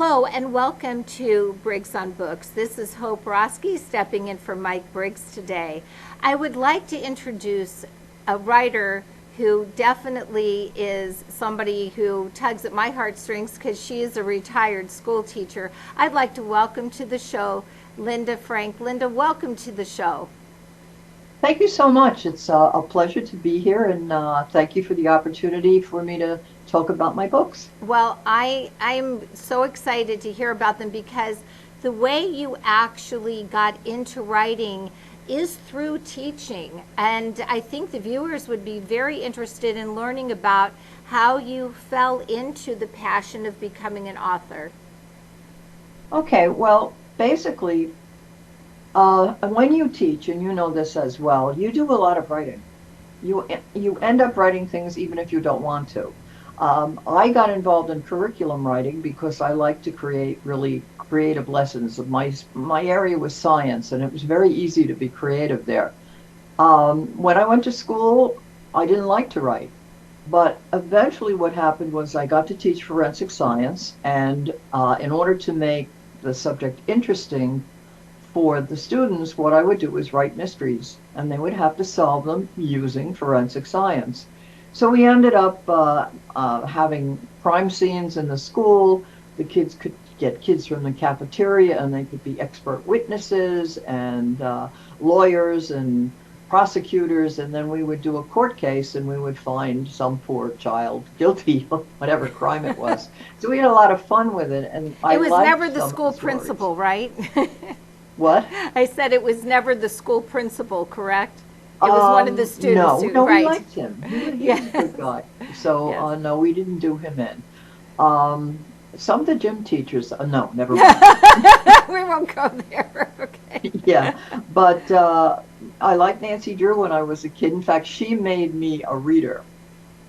Hello and welcome to Briggs on Books. This is Hope Roski stepping in for Mike Briggs today. I would like to introduce a writer who definitely is somebody who tugs at my heartstrings because she is a retired school teacher. I'd like to welcome to the show Linda Frank. Linda, welcome to the show. Thank you so much. It's a pleasure to be here, and thank you for the opportunity for me to talk about my books. Well, I'm so excited to hear about them because the way you actually got into writing is through teaching. And I think the viewers would be very interested in learning about how you fell into the passion of becoming an author. Okay, well, basically, when you teach, and you know this as well, you do a lot of writing. You end up writing things even if you don't want to. I got involved in curriculum writing because I like to create really creative lessons. My area was science, and it was very easy to be creative there. When I went to school, I didn't like to write, but eventually what happened was I got to teach forensic science, and in order to make the subject interesting for the students, what I would do was write mysteries, and they would have to solve them using forensic science. So we ended up having crime scenes in the school. The kids could get kids from the cafeteria, and they could be expert witnesses and lawyers and prosecutors, and then we would do a court case, and we would find some poor child guilty of whatever crime it was. So we had a lot of fun with it, and I It was liked never the some of school the stories. principal, right? What? I said it was never the school principal, correct? It was one of the students No, we right. liked him. He was a Yeah. good guy. So, Yes. no, we didn't do him in. Some of the gym teachers, no, never mind. We won't go there. Okay. Yeah, but I liked Nancy Drew when I was a kid. In fact, she made me a reader,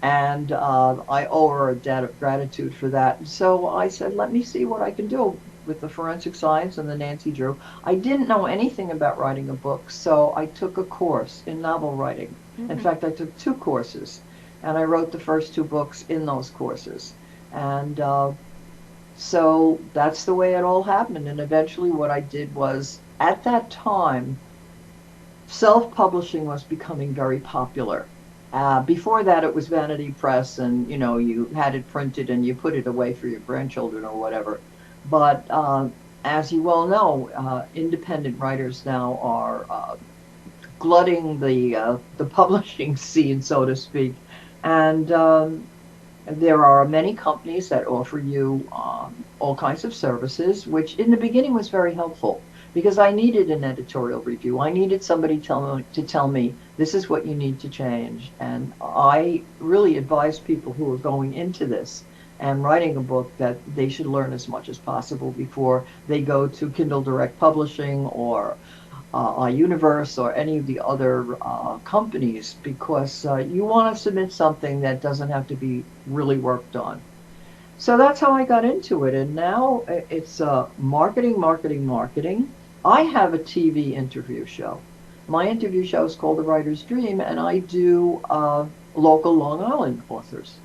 and I owe her a debt of gratitude for that. So I said, let me see what I can do with the forensic science and the Nancy Drew. I didn't know anything about writing a book, so I took a course in novel writing. In fact, I took two courses, and I wrote the first two books in those courses. And so that's the way it all happened. And eventually what I did was, at that time, self-publishing was becoming very popular. Before that, it was vanity press, and you had it printed and you put it away for your grandchildren or whatever. But as you well know, independent writers now are glutting the publishing scene, so to speak, and there are many companies that offer you all kinds of services, which in the beginning was very helpful because I needed an editorial review. I needed somebody to tell me this is what you need to change. And I really advise people who are going into this and writing a book that they should learn as much as possible before they go to Kindle Direct Publishing or Universe or any of the other companies, because you want to submit something that doesn't have to be really worked on. So that's how I got into it, and now it's marketing, marketing, marketing. I have a TV interview show. My interview show is called The Writer's Dream, and I do local Long Island authors.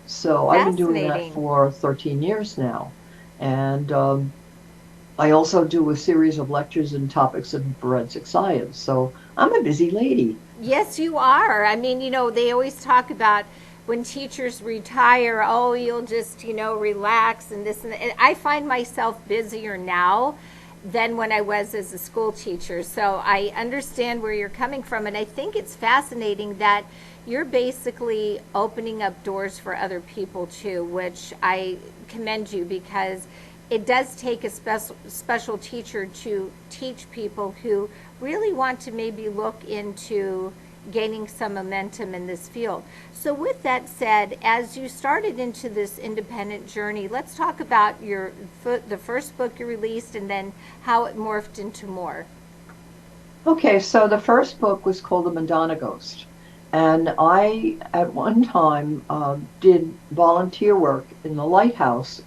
So I've been doing that Fascinating. for 13 years now, and I also do a series of lectures and topics in forensic science. So I'm a busy lady. Yes, you are. I mean, they always talk about when teachers retire, oh, you'll just, relax and this and that. And I find myself busier now than when I was as a school teacher. So I understand where you're coming from. And I think it's fascinating that you're basically opening up doors for other people too, which I commend you because it does take a special teacher to teach people who really want to maybe look into gaining some momentum in this field. So with that said, as you started into this independent journey, let's talk about the first book you released and then how it morphed into more. Okay, so the first book was called The Madonna Ghost. And I, at one time, did volunteer work in the lighthouse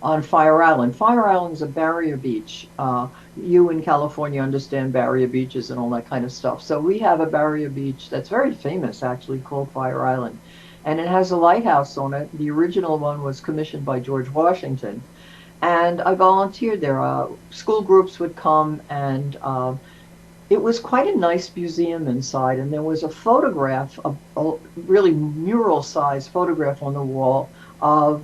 on Fire Island. Fire Island is a barrier beach. You in California understand barrier beaches and all that kind of stuff. So we have a barrier beach that's very famous, actually, called Fire Island. And it has a lighthouse on it. The original one was commissioned by George Washington. and I volunteered there. School groups would come, and it was quite a nice museum inside, and there was a photograph, a really mural-sized photograph on the wall of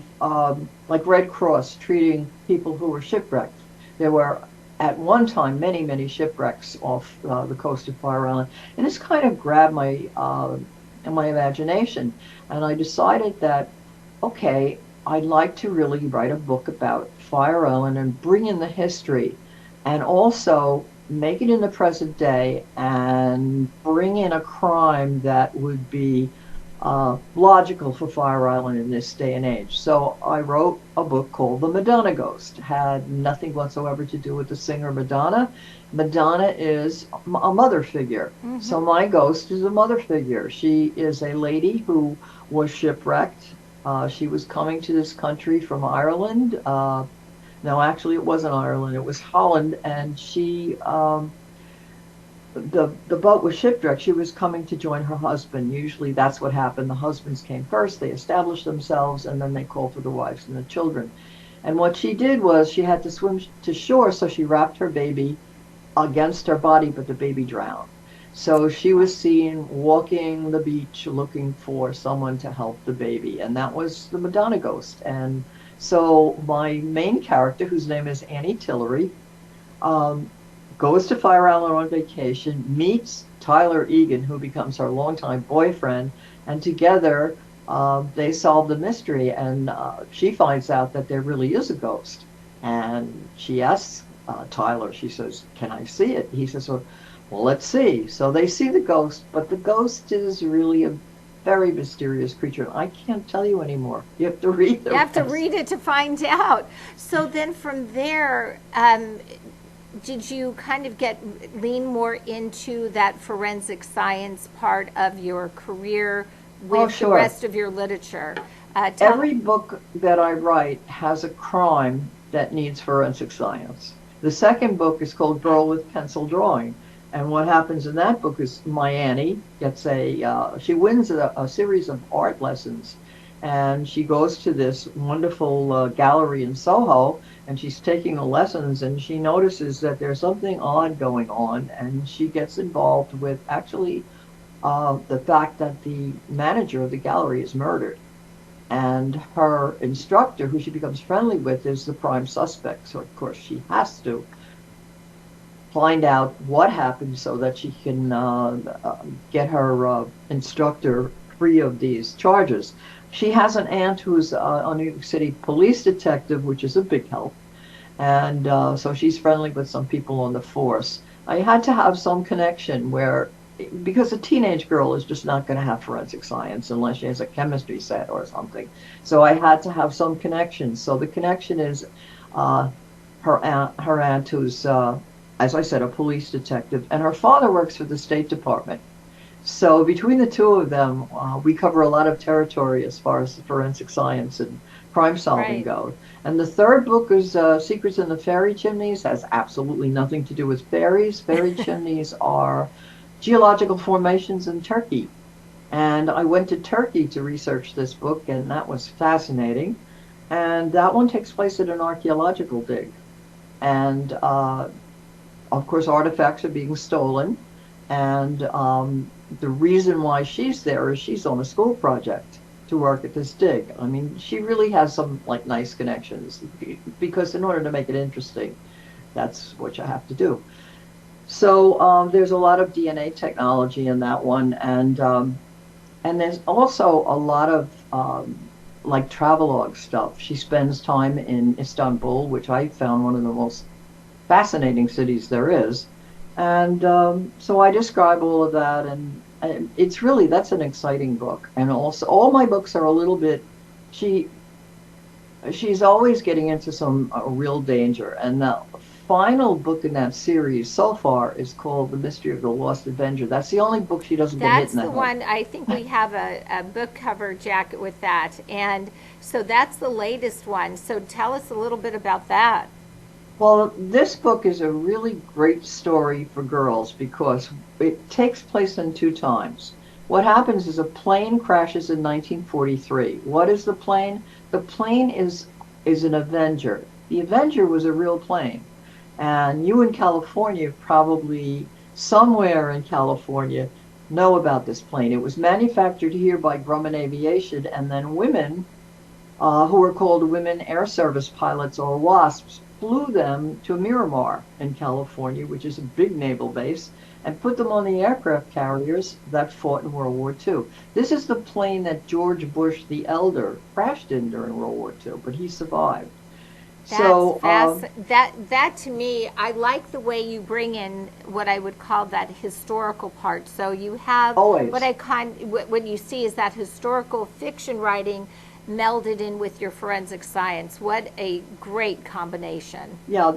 like Red Cross treating people who were shipwrecked. There were at one time many, many shipwrecks off the coast of Fire Island, and this kind of grabbed my imagination, and I decided that okay, I'd like to really write a book about Fire Island and bring in the history, and also make it in the present day and bring in a crime that would be logical for Fire Island in this day and age. So I wrote a book called The Madonna Ghost. Had nothing whatsoever to do with the singer Madonna. Madonna is a mother figure. So my ghost is a mother figure. She is a lady who was shipwrecked. She was coming to this country from Ireland. No, actually, it wasn't Ireland. It was Holland, and the boat was shipwrecked. She was coming to join her husband. Usually, that's what happened. The husbands came first. They established themselves, and then they called for the wives and the children. And what she did was she had to swim to shore, so she wrapped her baby against her body, but the baby drowned. So she was seen walking the beach looking for someone to help the baby, and that was the Madonna ghost. And so my main character, whose name is Annie Tillery, um, goes to Fire Island on vacation, meets Tyler Egan, who becomes her longtime boyfriend, and together they solve the mystery. And she finds out that there really is a ghost. And she asks Tyler, she says, "Can I see it?" He says, well, let's see. So they see the ghost, but the ghost is really a very mysterious creature. I can't tell you anymore. You have to read the You have to rest. read it to find out. So then from there, did you kind of lean more into that forensic science part of your career Oh, with the sure. rest of your literature? Every book that I write has a crime that needs forensic science. The second book is called Girl with Pencil Drawing. And what happens in that book is my Annie gets she wins a series of art lessons. And she goes to this wonderful gallery in Soho, and she's taking the lessons, and she notices that there's something odd going on, and she gets involved with actually the fact that the manager of the gallery is murdered. And her instructor, who she becomes friendly with, is the prime suspect. So, of course, she has to find out what happened so that she can get her instructor free of these charges. She has an aunt who's a New York City police detective, which is a big help. And so she's friendly with some people on the force. I had to have some connection where, because a teenage girl is just not going to have forensic science unless she has a chemistry set or something. So I had to have some connection. So the connection is uh, her aunt who's, as I said, a police detective, and her father works for the State Department. So between the two of them, we cover a lot of territory as far as the forensic science and crime solving Right. goes. And the third book is Secrets in the Fairy Chimneys. Has absolutely nothing to do with fairies. Fairy chimneys are geological formations in Turkey. And I went to Turkey to research this book, and that was fascinating. And that one takes place at an archaeological dig. And of course, artifacts are being stolen. And the reason why she's there is she's on a school project to work at this dig. I mean, she really has some like nice connections because in order to make it interesting, that's what you have to do. So there's a lot of DNA technology in that one, and there's also a lot of like travelogue stuff. She spends time in Istanbul, which I found one of the most fascinating cities there is. And so I describe all of that, and it's really that's an exciting book. And also, all my books are a little bit. She she's always getting into some real danger, and the final book in that series so far is called The Mystery of the Lost Avenger. That's the only book she doesn't get hit That's in the the head. one, I think we have a book cover jacket with that. And so that's the latest one. So tell us a little bit about that. Well, this book is a really great story for girls because it takes place in two times. What happens is a plane crashes in 1943. What is the plane? The plane is an Avenger. The Avenger was a real plane. And you in California, probably somewhere in California, know about this plane. It was manufactured here by Grumman Aviation, and then women, who were called Women Air Service Pilots or WASPs, flew them to Miramar in California, which is a big naval base, and put them on the aircraft carriers that fought in World War II. This is the plane that George Bush the Elder crashed in during World War II, but he survived. That's So, that to me, I like the way you bring in what I would call that historical part. So you have always. what you see is that historical fiction writing melded in with your forensic science. What a great combination. Yeah,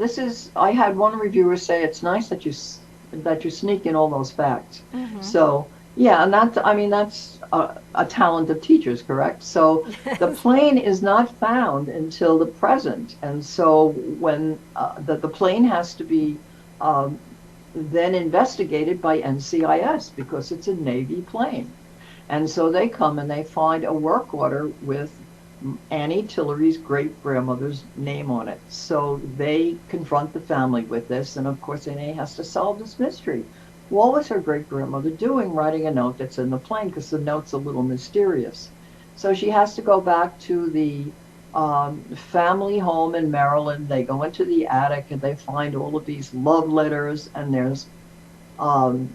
I had one reviewer say it's nice that you sneak in all those facts. Mm-hmm. So, yeah, and that's a talent of teachers, correct? So the plane is not found until the present. And so when the plane has to be um, then investigated by NCIS because it's a Navy plane. And so they come and they find a work order with Annie Tillery's great grandmother's name on it. So they confront the family with this, and of course, Annie has to solve this mystery. What was her great grandmother doing writing a note that's in the plane? Because the note's a little mysterious. So she has to go back to the family home in Maryland. They go into the attic and they find all of these love letters, and um,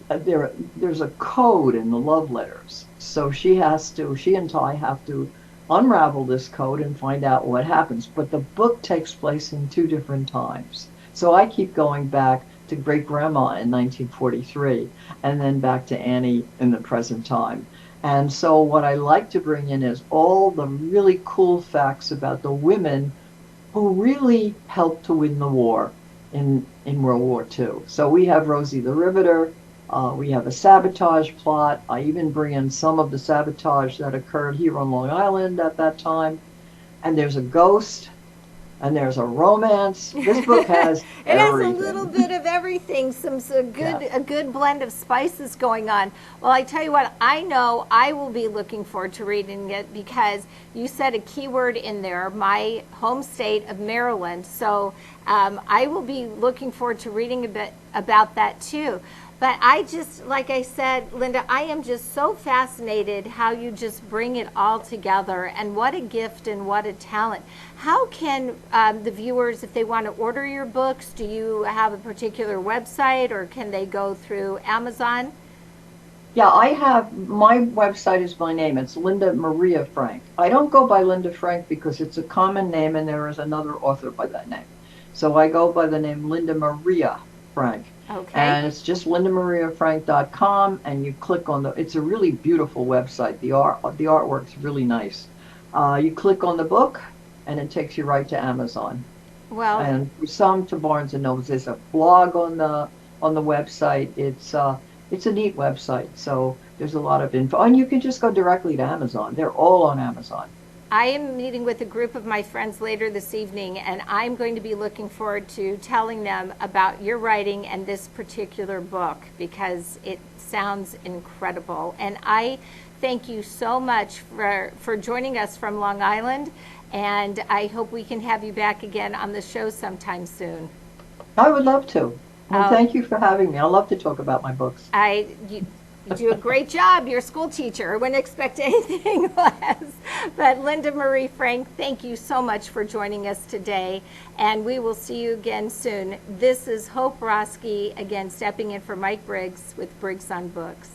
there's a code in the love letters. So she and Ty have to unravel this code and find out what happens. But the book takes place in two different times. So I keep going back to great grandma in 1943 and then back to Annie in the present time. And so what I like to bring in is all the really cool facts about the women who really helped to win the war in World War II. So we have Rosie the Riveter. We have a sabotage plot. I even bring in some of the sabotage that occurred here on Long Island at that time. And there's a ghost, and there's a romance. This book has It has a everything. little bit of everything, Yeah. a good blend of spices going on. Well, I tell you what, I know I will be looking forward to reading it because you said a keyword in there, my home state of Maryland. So I will be looking forward to reading a bit about that too. But I just, like I said, Linda, I am just so fascinated how you just bring it all together, and what a gift and what a talent. How can the viewers, if they want to order your books, do you have a particular website, or can they go through Amazon? Yeah, my website is my name. It's Linda Maria Frank. I don't go by Linda Frank because it's a common name and there is another author by that name. So I go by the name Linda Maria Frank. Okay. And it's just lindamariafrank.com, and you click on it's a really beautiful website. The artwork's really nice. You click on the book and it takes you right to Amazon. Well, And some to Barnes and Noble. There's a blog on the website. It's a neat website. So there's a lot of info. And you can just go directly to Amazon. They're all on Amazon. I am meeting with a group of my friends later this evening, and I'm going to be looking forward to telling them about your writing and this particular book because it sounds incredible. And I thank you so much for joining us from Long Island, and I hope we can have you back again on the show sometime soon. I would love to. Well, thank you for having me. I love to talk about my books. You do a great job. You're a school teacher. I wouldn't expect anything less. But Linda Marie Frank, thank you so much for joining us today. And we will see you again soon. This is Hope Roski, again, stepping in for Mike Briggs with Briggs on Books.